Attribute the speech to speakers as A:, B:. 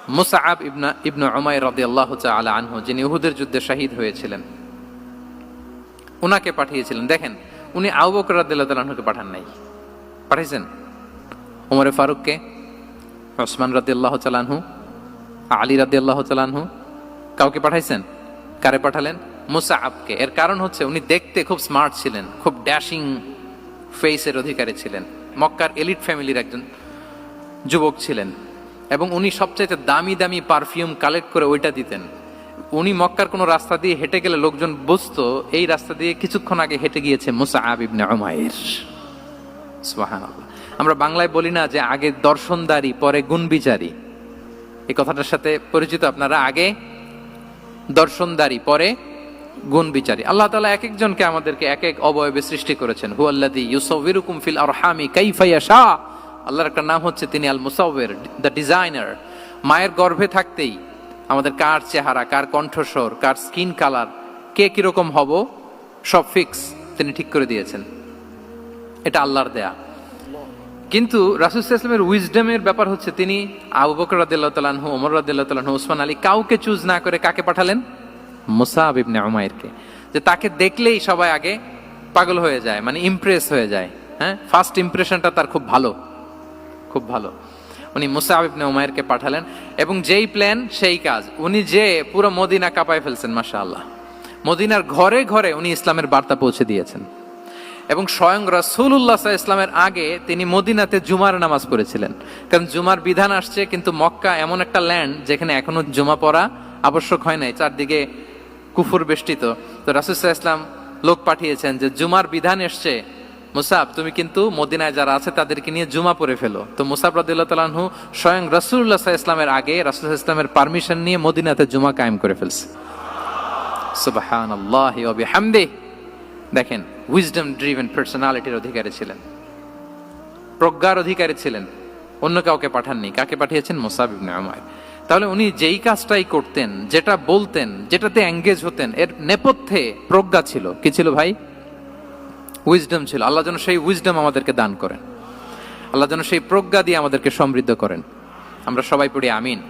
A: মুসআব ইবনে উমাইর রাদিয়াল্লাহু তাআলা আনহু, যিনি উহুদের যুদ্ধে শহীদ হয়েছিলেন, উনাকে পাঠিয়েছিলেন। দেখেন, উনি আবু বকর রাদিয়াল্লাহু তাআলা আনহুকে পাঠান নাই, পাঠিয়েছেন ওমর ফারুককে, ওসমান রাদিয়াল্লাহু তাআলা আনহু, আলী রাদিয়াল্লাহু তাআলা আনহু, কাউকে পাঠাইছেন? কারে পাঠালেন? মুসআবকে। এর কারণ হচ্ছে উনি দেখতে খুব স্মার্ট ছিলেন, খুব ড্যাশিং ফেসের অধিকারী ছিলেন, মক্কার এলিট ফ্যামিলির একজন যুবক ছিলেন, এবং উনি সবচাইতে দামি দামি পারফিউম কালেক্ট করে ওইটা দিতেন। উনি মক্কার কোনো রাস্তা দিয়ে হেঁটে গেলে লোকজন বুঝতো এই রাস্তা দিয়ে কিছুক্ষণ আগে হেঁটে গিয়েছে মুসআব ইবনে উমাইর। সুবহানাল্লাহ। আমরা বাংলায় বলি না যে আগে দর্শনদারি পরে গুণবিচারী? এই কথাটার সাথে পরিচিত আপনারা? আগে দর্শনদারি পরে গুণ বিচারী। আল্লাহ তাআলা এক একজনকে আমাদেরকে এক এক অবয়বে সৃষ্টি করেছেন। হুয়াল্লাযী ইউসাউবিরুকুম ফিল আরহামি কাইফা ইয়াশা। আল্লাহর একটা নাম হচ্ছে তিনি আল মুসাউবির, দ্য ডিজাইনার। মায়ের গর্ভে থাকতেই আমাদের কার চেহারা, কার কণ্ঠস্বর, কার স্কিন কালার, কে কিরকম হব সব ফিক্স তিনি ঠিক করে দিয়েছেন। এটা আল্লাহর দেয়া। কিন্তু রাসূল সাল্লাল্লাহু আলাইহি ওয়াসাল্লামের উইজডমের ব্যাপার হচ্ছে তিনি আবু বকর রাদিয়াল্লাহু তাআলা আনহু, ওমর রাদিয়াল্লাহু তাআলা আনহু, ওসমান আলী, কাউকে চুজ না করে কাকে পাঠালেন? মুসআব ইবনে উমাইরকে। যে তাকে দেখলেই সবাই আগে পাগল হয়ে যায়, মানে ইমপ্রেস হয়ে যায়। হ্যাঁ, ফার্স্ট ইমপ্রেশনটা তার খুব ভালো, খুব ভালো। উনি মুসআব ইবনে উমাইরকে পাঠালেন, এবং যেই প্ল্যান সেই কাজ। উনি যে পুরো মদিনা কাঁপায় ফেলছেন, মাশাআল্লাহ। মদিনার ঘরে ঘরে উনি ইসলামের বার্তা পৌঁছে দিয়েছেন, এবং স্বয়ং রাসূলুল্লাহ সাল্লাল্লাহু আলাইহি ওয়াসাল্লামের আগে তিনি মদিনাতে জুমার নামাজ পড়েছিলেন। কারণ জুমার বিধান আসছে, কিন্তু মক্কা এমন একটা ল্যান্ড যেখানে এখনো জুমা পড়া আবশ্যক হয় নাই, চারদিকে কুফর বেষ্টিত। তো রাসূল সাল্লাল্লাহু আলাইহি ওয়াসাল্লাম লোক পাঠিয়েছেন যে জুমার বিধান এসছে, মুসআব তুমি কিন্তু মদিনায় যারা আছে তাদেরকে নিয়ে জুমা পড়ে ফেলো। তো মুসআব রাদিয়াল্লাহু তাআলা আনহু স্বয়ং রাসূলুল্লাহ সাল্লাল্লাহু আলাইহি ওয়াসাল্লামের আগে রাসূল সাল্লাল্লাহু আলাইহি ওয়াসাল্লামের পারমিশন নিয়ে মদিনাতে জুমা কায়েম করে ফেলছে। সুবহানাল্লাহি ওয়া বিহামদিহি। দেখেন, উইজডম ড্রিভেন পার্সোনালিটির অধিকারী ছিলেন, প্রজ্ঞার অধিকারী ছিলেন, অন্য কাউকে পাঠাননি। কাকে পাঠিয়েছেন? মুসআব ইবনে উমাইর। তাহলে উনি যেই কাজটাই করতেন, যেটা বলতেন, যেটাতে এঙ্গেজ হতেন, এর নেপথ্যে প্রজ্ঞা ছিল। কি ছিল ভাই? উইজডম ছিল। আল্লাহ যেন সেই উইজডম আমাদেরকে দান করেন, আল্লাহ যেন সেই প্রজ্ঞা দিয়ে আমাদেরকে সমৃদ্ধ করেন। আমরা সবাই পড়ি আমিন।